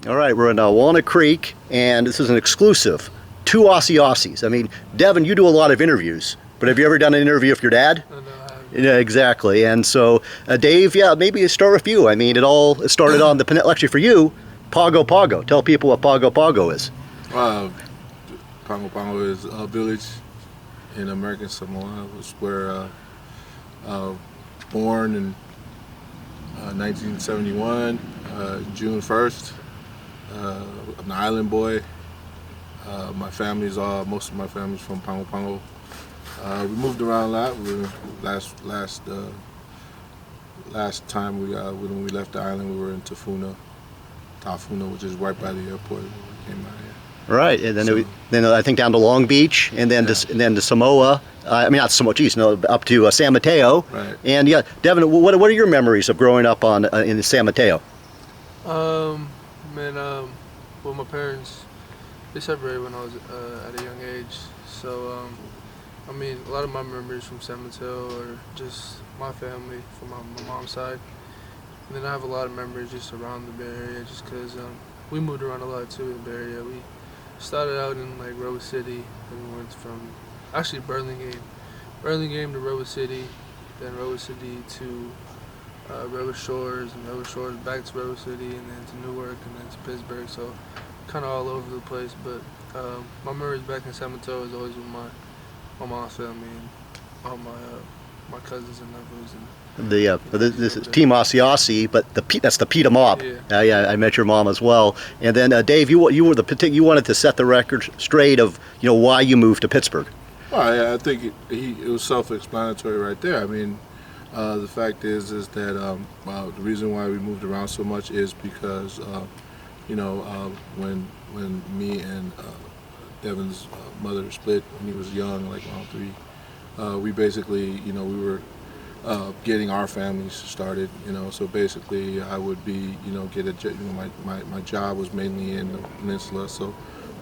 All right, we're in Walnut Creek, and this is an exclusive. Two Aussies. I mean, Devin, you do a lot of interviews, but have you ever done an interview with your dad? No, I haven't. Yeah, exactly. And so, Dave, yeah, maybe start with you. I mean, it started on the Peninsula. Actually, for you, Pago Pago. Tell people what Pago Pago is. Pago Pago is a village in American Samoa. It was where born in 1971, June 1st. I'm an island boy. Most of my family's from Pago Pago. We moved around a lot. Last time when we left the island, we were in Tafuna, which is right by the airport. When we came out here. Right, and then I think down to Long Beach, and then to Samoa. I mean, not Samoa, up to San Mateo. Right. And yeah, Devin, what are your memories of growing up in San Mateo? Well, my parents, they separated when I was at a young age. So, I mean, a lot of my memories from San Mateo are just my family from my mom's side. And then I have a lot of memories just around the Bay Area, just because we moved around a lot too in the Bay Area. We started out in like Rose City, and we went from actually Burlingame to Rose City, then Rose City to Rose Shores, and Rose Shores back to Rose City, and then to Newark, and then to Pittsburg. So kind of all over the place. But my memories back in San Mateo is always with my mom's family and all my cousins and nephews. This is Team Asiasi, but that's the PETA mob. Yeah. I met your mom as well. And then Dave, you wanted to set the record straight of why you moved to Pittsburgh. Well, I think it was self-explanatory right there. I mean, the fact is that the reason why we moved around so much is because when me and Devin's mother split when he was young, like around 3, we basically we were getting our families started, so basically I would be, my job was mainly in the Peninsula,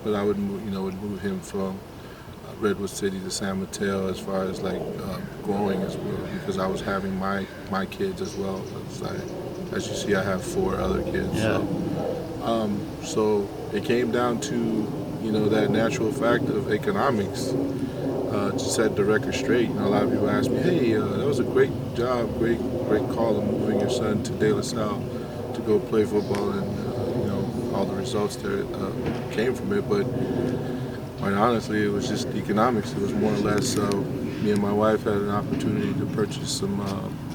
but I would move him from Redwood City to San Mateo as far as like growing as well, because I was having my kids as well. As you see, I have 4 other kids. Yeah. So it came down to that natural fact of economics. To set the record straight, a lot of people ask me, "Hey, that was a great job, great call of moving your son to De La Salle to go play football, and all the results that came from it." But quite honestly, it was just economics. It was more or less me and my wife had an opportunity to purchase some,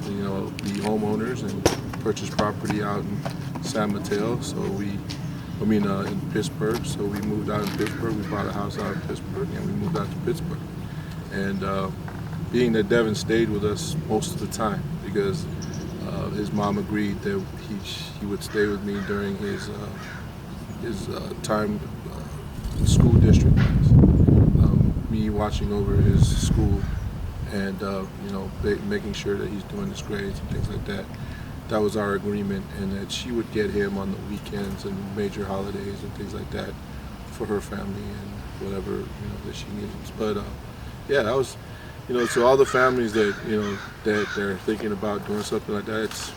be homeowners and purchase property out in San Mateo. So in Pittsburgh. So we moved out in Pittsburgh. We bought a house out in Pittsburgh, and we moved out to Pittsburgh. And being that Devin stayed with us most of the time, because his mom agreed that he would stay with me during his time school district wise. Me watching over his school and making sure that he's doing his grades and things like that. That was our agreement, and that she would get him on the weekends and major holidays and things like that for her family and whatever that she needs. But yeah, that was so all the families that that they're thinking about doing something like that, it's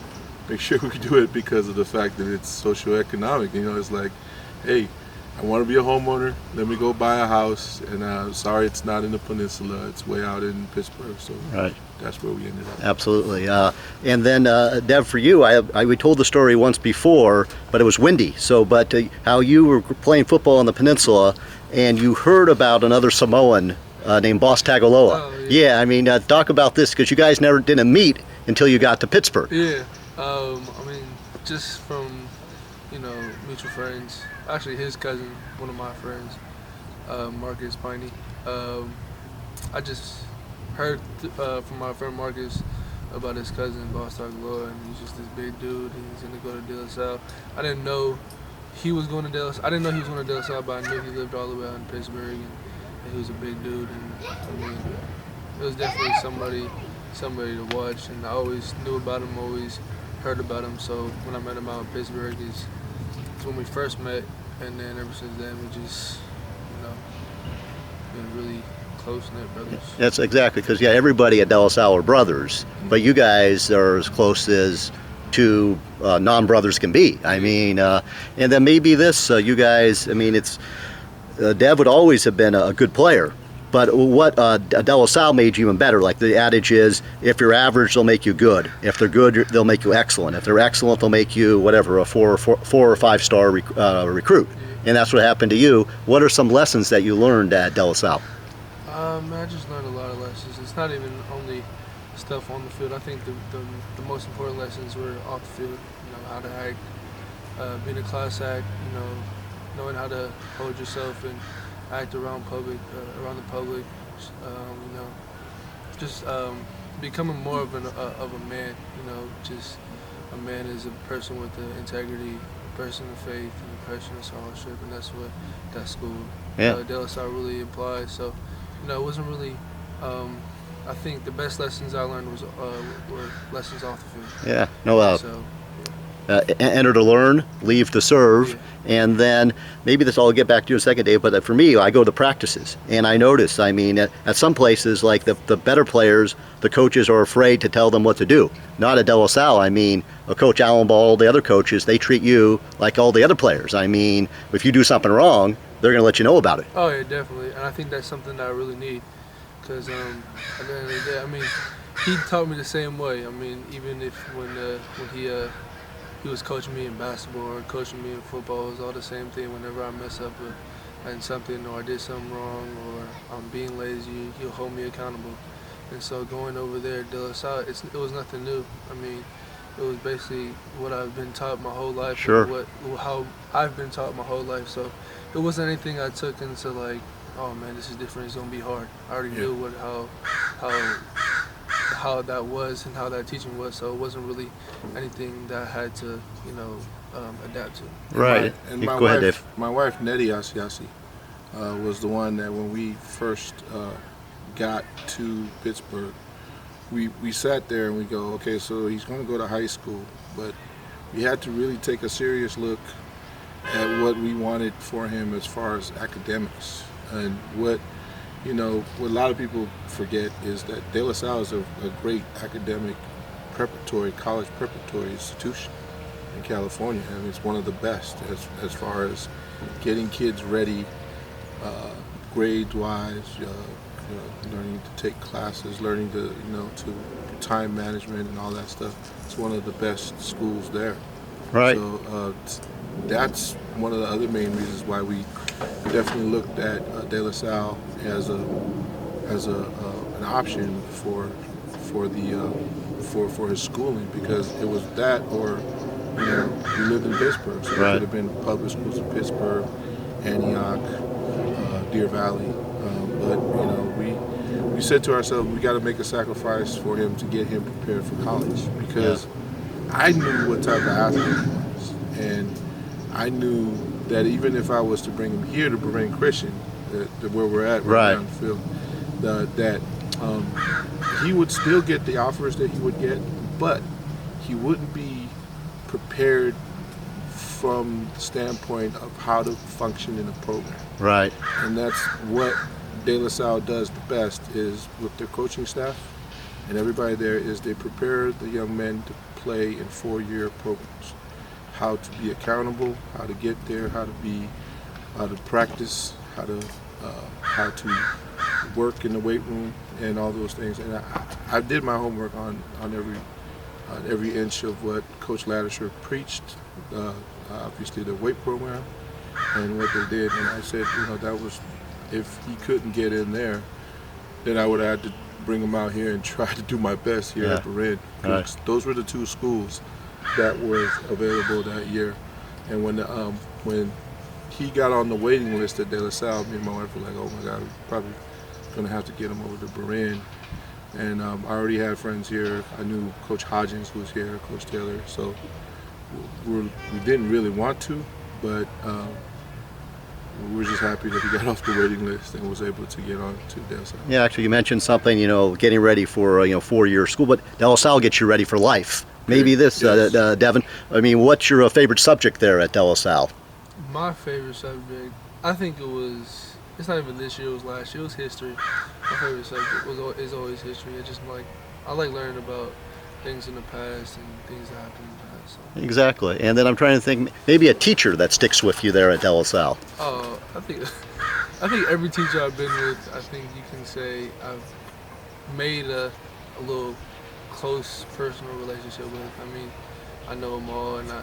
make sure we do it because of the fact that it's socioeconomic. It's like, hey, I want to be a homeowner. Let me go buy a house, and sorry, it's not in the Peninsula. It's way out in Pittsburgh. So right. That's where we ended up. Absolutely. And then, Dev, for you, we told the story once before, but it was windy. So, but how you were playing football on the Peninsula, and you heard about another Samoan named Boss Tagaloa. Oh, yeah. I mean, talk about this, because you guys never didn't meet until you got to Pittsburgh. Yeah. I mean, just from mutual friends. Actually, his cousin, one of my friends, Marcus Piney. I just heard from my friend Marcus about his cousin, Boss Tagaloa, and he's just this big dude. He's going to go to De La Salle. I didn't know he was going to De La Salle. I didn't know he was going to De La Salle, but I knew he lived all the way out in Pittsburgh, and he was a big dude. And I mean, it was definitely somebody to watch, and I always knew about him, always heard about him. So when I met him out in Pittsburgh, it's when we first met, and then ever since then we just been really close-knit brothers. That's exactly, because everybody at De La Salle are brothers, but you guys are as close as two non-brothers can be. I mean, and then maybe this, you guys, I mean, it's, Dev would always have been a good player, but what De La Salle made you even better. Like the adage is, if you're average, they'll make you good. If they're good, they'll make you excellent. If they're excellent, they'll make you whatever, a four or five star recruit. And that's what happened to you. What are some lessons that you learned at De La Salle? I just learned a lot of lessons. It's not even only stuff on the field. I think the most important lessons were off the field. You know, how to act, being a class act. You know, knowing how to hold yourself and act around the public. You know, just becoming more of a man. You know, just a man is a person with the integrity, a person of faith, and a person of scholarship, and that's what that school, De La Salle, really implies. So, you know, it wasn't really. I think the best lessons I learned were lessons off the field. Yeah, no. So, enter to learn, leave to serve, and then maybe this I'll get back to you in a second, Dave. But for me, I go to practices, and I notice. I mean, at some places, like the better players, the coaches are afraid to tell them what to do. Not at De La Salle. I mean, Coach Allen Ball, the other coaches, they treat you like all the other players. I mean, if you do something wrong, they're going to let you know about it. Oh yeah, definitely, and I think that's something that I really need. Because at the end of the day, I mean, he taught me the same way. I mean, even if when he was coaching me in basketball or coaching me in football, it was all the same thing. Whenever I mess up in something or I did something wrong or I'm being lazy, he'll hold me accountable. And so going over there at De La Salle, it was nothing new. I mean, it was basically what I've been taught my whole life. Sure. How I've been taught my whole life. So it wasn't anything I took into like, oh man, this is different. It's gonna be hard. I already knew how that was and how that teaching was. So it wasn't really anything that I had to, you know, adapt to. Right. Go ahead, Dave. My wife, Devin Asiasi, was the one that when we first got to Pittsburgh, we sat there and we go, okay, so he's going to go to high school, but we had to really take a serious look at what we wanted for him as far as academics. And what a lot of people forget is that De La Salle is a great academic college preparatory institution in California. I mean, it's one of the best as far as getting kids ready, grade-wise, learning to take classes, learning to time management and all that stuff. It's one of the best schools there. Right. So that's one of the other main reasons why we definitely looked at De La Salle as an option for his schooling, because it was that or we lived in Pittsburgh, so it could have been public schools in Pittsburgh, Antioch, Deer Valley, but we said to ourselves, we got to make a sacrifice for him to get him prepared for college, because I knew what type of athlete he was, and I knew that even if I was to bring him here to Berean Christian, where we're at right now on the field, that he would still get the offers that he would get, but he wouldn't be prepared from the standpoint of how to function in a program. Right. And that's what De La Salle does the best, is with their coaching staff and everybody there, is they prepare the young men to play in 4-year programs. How to be accountable, how to get there, how to practice, how to work in the weight room, and all those things. And I did my homework on every inch of what Coach Ladisher preached, obviously the weight program and what they did. And I said, that was, if he couldn't get in there, then I would have had to bring him out here and try to do my best here at Berean. Right. Those were the two schools that was available that year. And when he got on the waiting list at De La Salle, me and my wife were like, oh my God, we're probably gonna have to get him over to Berean. And I already had friends here. I knew Coach Hodgins was here, Coach Taylor. So we didn't really want to, but we were just happy that he got off the waiting list and was able to get on to De La Salle. Yeah, actually, you mentioned something, getting ready for 4-year school, but De La Salle gets you ready for life. Maybe this, Devin. I mean, what's your favorite subject there at De La Salle? My favorite subject, I think it's not even this year, it was last year, it was history. My favorite subject is always history. It's just I like learning about things in the past and things that happened in the past. So. Exactly. And then I'm trying to think, maybe a teacher that sticks with you there at De La Salle. Oh, I think every teacher I've been with, I think you can say I've made a little close personal relationship with. I mean, I know them all, and I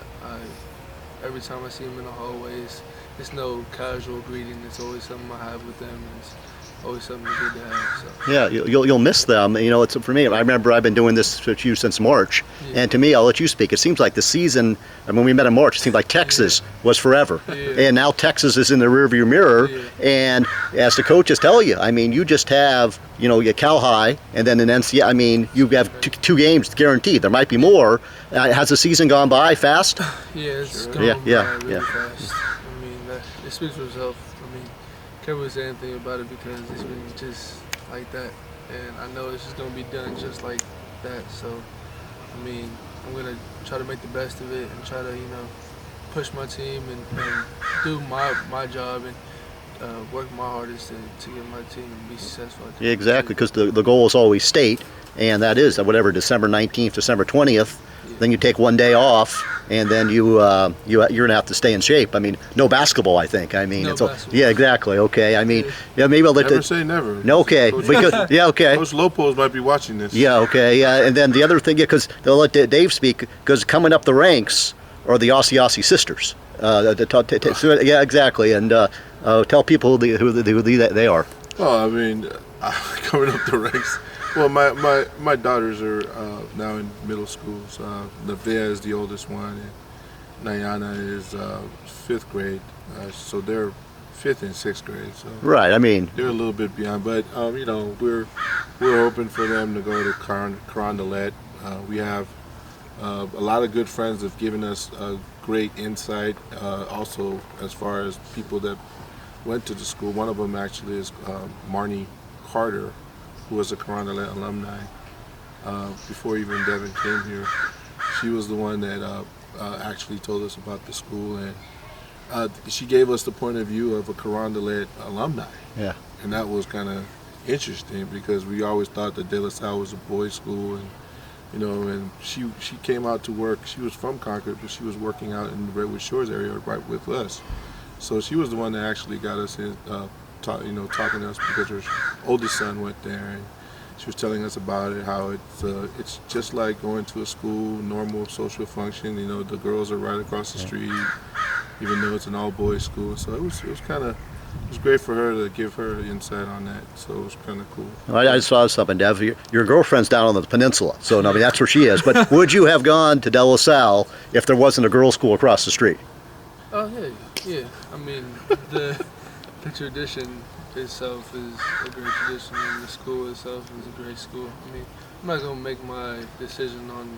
every time I see them in the hallways, it's no casual greeting. It's always something I have with them. And it's always something good to have. So. Yeah, you'll miss them. You know, it's for me. I remember I've been doing this with you since March, Yeah. and to me, I'll let you speak. It seems like the season. I mean, we met in March. It seemed like Texas was forever, Yeah. and now Texas is in the rearview mirror. Yeah. And as the coaches tell you, I mean, you just have your Cal High, and then an NCAA. I mean, you have two games guaranteed. There might be more. Has the season gone by fast? Yeah, it's Sure. gone Yeah, by yeah, really yeah. fast. I mean, it speaks for itself. I mean, can't really say anything about it because it's been just like that, and I know it's just gonna be done just like that. So, I mean, I'm gonna try to make the best of it and try to, push my team and do my job and work my hardest to get my team to be successful. Yeah, exactly, because the goal is always state, and that is whatever, December 19th, December 20th. Yeah. Then you take one day off, and then you're gonna have to stay in shape. I mean, no basketball. I think. I mean, No it's all, basketball. yeah, exactly. Okay. I mean, yeah, maybe I'll let Never say never. No, okay. Coach, Because, yeah, okay. Coach Lopez might be watching this. Yeah, okay. Yeah, and then the other thing, because they'll let Dave speak, because coming up the ranks are the Asiasi sisters. Yeah, exactly. And tell people who they are. Well, I mean, coming up the ranks. Well, my daughters are now in middle school. So Nevaeh is the oldest one, and Nayana is 5th grade. So they're 5th and 6th grade. So Right. I mean, they're a little bit behind, but we're hoping for them to go to Carondelet. We have a lot of good friends have given us great insight. Also, as far as people that went to the school, one of them actually is Marnie Carter, who was a Carondelet alumni before even Devin came here. She was the one that actually told us about the school, and she gave us the point of view of a Carondelet alumni. yeah. And that was kind of interesting because we always thought that De La Salle was a boys' school, and and she came out to work. She was from Concord, but she was working out in the Redwood Shores area right with us. So she was the one that actually got us in, talking to us because her oldest son went there, and she was telling us about it, how it's just like going to a school, normal social function. The girls are right across the street, even though it's an all-boys school. So it was great for her to give her insight on that. So it was kind of cool. I saw something, Dev. Your girlfriend's down on the Peninsula, so I mean that's where she is. But would you have gone to De La Salle if there wasn't a girls' school across the street? Oh yeah. I mean, the tradition itself is a great tradition, and the school itself is a great school. I mean, I'm not gonna make my decision on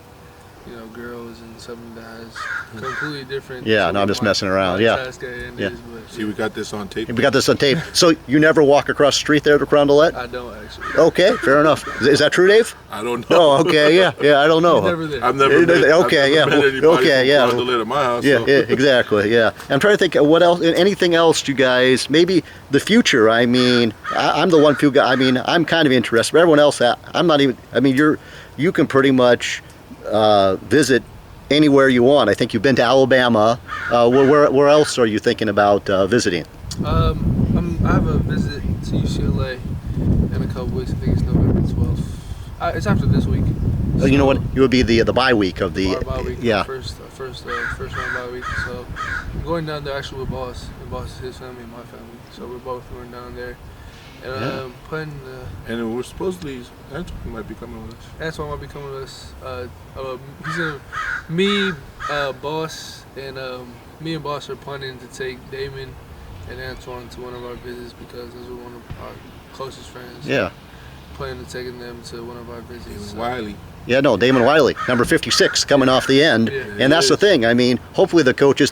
girls and something that has completely different. Yeah, no, I'm just messing around. Yeah. Yeah. See, we got this on tape. We got this on tape. So you never walk across the street there to Carondelet? I don't actually. Okay, fair enough. Is that true, Dave? I don't know. Oh, okay, yeah, I don't know. He's never there. I've never met, Okay, I've never yeah, met anybody okay, from yeah. Carondelet at my house. Yeah, so. yeah, exactly. Yeah, I'm trying to think of what else. Anything else, you guys? Maybe the future. I mean, I'm the one few guy. I mean, I'm kind of interested. But everyone else, I'm not even. I mean, you can pretty much visit anywhere you want. I think you've been to Alabama. Where else are you thinking about visiting? I have a visit to UCLA in a couple weeks. I think it's November 12th. It's after this week. You know what? It would be the bye week of the. Bye week. Yeah. First round bye week. So I'm going down there actually with Boss. And Boss is his family and my family. So we're both going down there. And playing. And we're supposedly Antoine might be coming with us. Antoine might be coming with us. Boss, and me and Boss are planning to take Damon and Antoine to one of our visits because those are one of our closest friends. Yeah. Planning to taking them to one of our visits. And Wiley. Yeah, no, Damon Wiley, number 56, coming off the end. Yeah, And that's the thing. I mean, hopefully the coaches,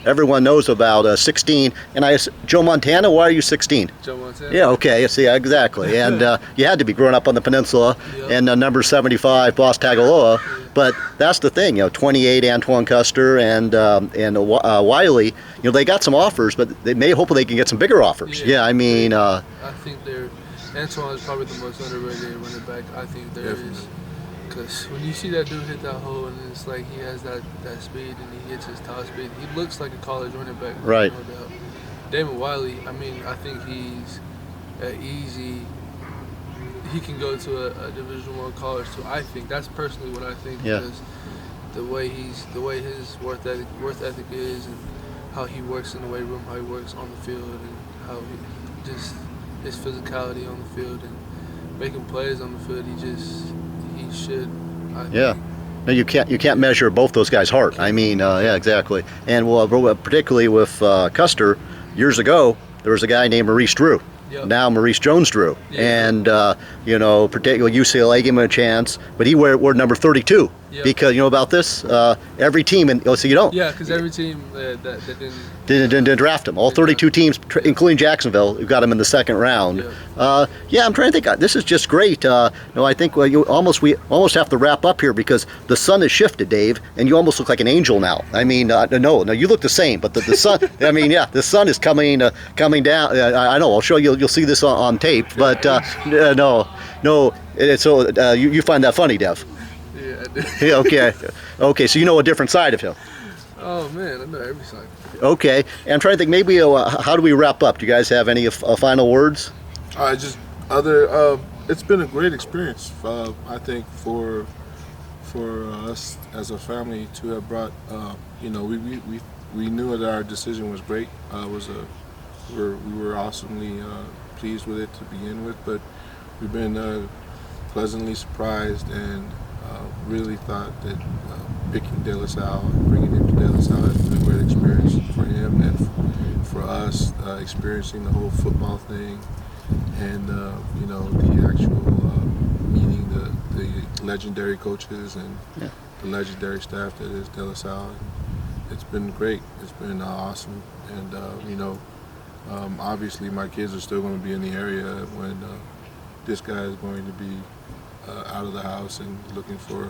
everyone knows about 16. And Joe Montana, why are you 16? Joe Montana. Yeah, okay, see, exactly. And you had to be growing up on the Peninsula. Yep. And number 75, Boss Tagaloa. Yeah. But that's the thing, 28, Antoine Custer and Wiley. They got some offers, but hopefully they can get some bigger offers. Yeah. I mean, I think Antoine is probably the most underrated running back. I think there Definitely. is. Because when you see that dude hit that hole and it's like he has that speed and he hits his top speed, he looks like a college running back. Right. No doubt. Damon Wiley, I mean, I think he's he can go to a Division I college too. I think that's personally what I think, Yeah. because the way his work ethic is, and how he works in the weight room, how he works on the field, and how he just his physicality on the field and making plays on the field. He should. Yeah. No, you can't measure both those guys' heart. I mean, yeah, exactly. And well, particularly with Custer, years ago, there was a guy named Maurice Drew. Yep. Now Maurice Jones-Drew, and particularly UCLA gave him a chance, but he wore number 32. Yep. Because you know about this, every team, and so you don't. Yeah, because every team that Didn't draft him. All 32 teams, including Jacksonville, who got him in the second round. Yeah, I'm trying to think. This is just great. No, I think we almost have to wrap up here because the sun has shifted, Dave, and you almost look like an angel now. I mean, no, you look the same, but the sun. I mean, yeah, the sun is coming down. I know. I'll show you. You'll see this on tape, but no. So you find that funny, Dev? Yeah, I do. Yeah, okay. So you know a different side of him. Oh man, I know every side. Okay, and I'm trying to think. Maybe how do we wrap up? Do you guys have any final words? It's been a great experience. I think for us as a family to have brought. We knew that our decision was great. We were awesomely pleased with it to begin with, but we've been pleasantly surprised and really thought that picking De La Salle, bringing him to De La Salle has been a great experience for him and for us, experiencing the whole football thing and the actual meeting the legendary coaches and the legendary staff that is De La Salle. It's been great. It's been awesome, and obviously my kids are still going to be in the area when this guy is going to be out of the house and looking for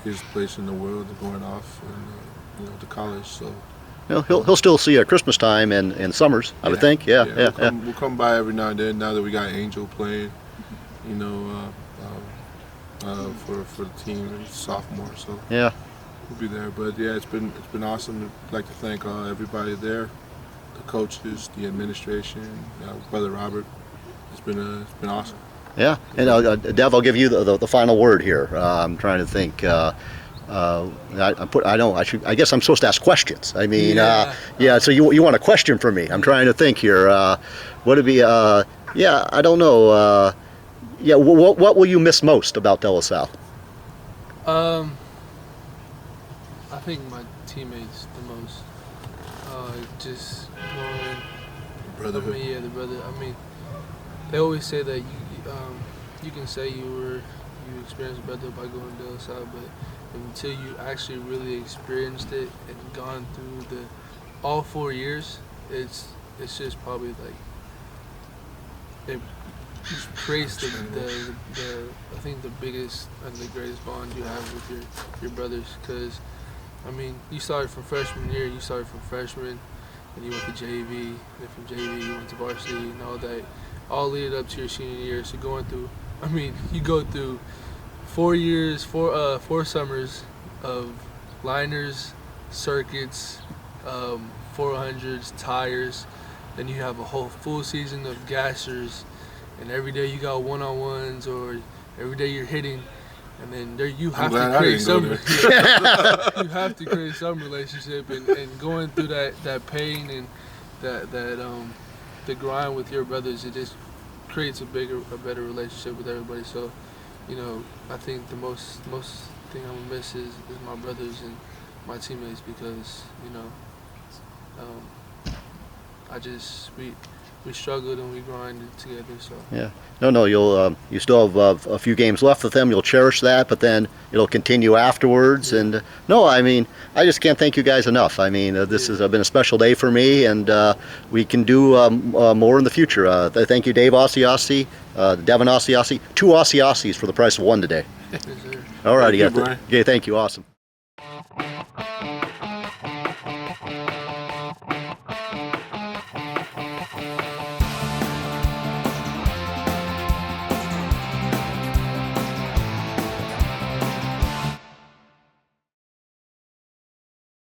his place in the world and going off and to college. So He'll still see at Christmas time and summers, I would think. Yeah. We'll come by every now and then. Now that we got Angel playing, for the team and sophomore, so yeah, we'll be there. But yeah, it's been awesome. I'd like to thank everybody there, the coaches, the administration, Brother Robert. It's been awesome. Yeah, and Dev, I'll give you the final word here. I'm trying to think. I guess I'm supposed to ask questions. I mean, So you want a question from me? I'm trying to think here. Would it be? I don't know. What will you miss most about De La Salle? I think my teammates the most. Just knowing. Brotherhood. I mean, the brother. I mean, they always say that you can say you experienced brotherhood by going to De La Salle, but until you actually really experienced it and gone through all 4 years, it's just probably like it creates the I think the biggest and the greatest bond you have with your brothers, because I mean you started from freshman year, and you went to JV, and from JV you went to varsity and all that, all leading up to your senior year. So you go through 4 years, four summers of liners, circuits, 400s, tires. Then you have a whole full season of gassers, and every day you got one-on-ones, or every day you're hitting, and then you have to create some. You have to create some relationship, and going through that pain and the grind with your brothers, it just creates a better relationship with everybody. So, I think the most thing I'm gonna miss is my brothers and my teammates, because we struggled and we grinded together. So yeah, no, you still have a few games left with them. You'll cherish that, but then it'll continue afterwards. Yeah. And I just can't thank you guys enough. I mean, this has been a special day for me, and we can do more in the future. Thank you, Dave Asiasi, Devin Asiasi, 2 Asiasis for the price of 1 today. yes, sir. All righty, Thank you, Brian. Okay, thank you, awesome.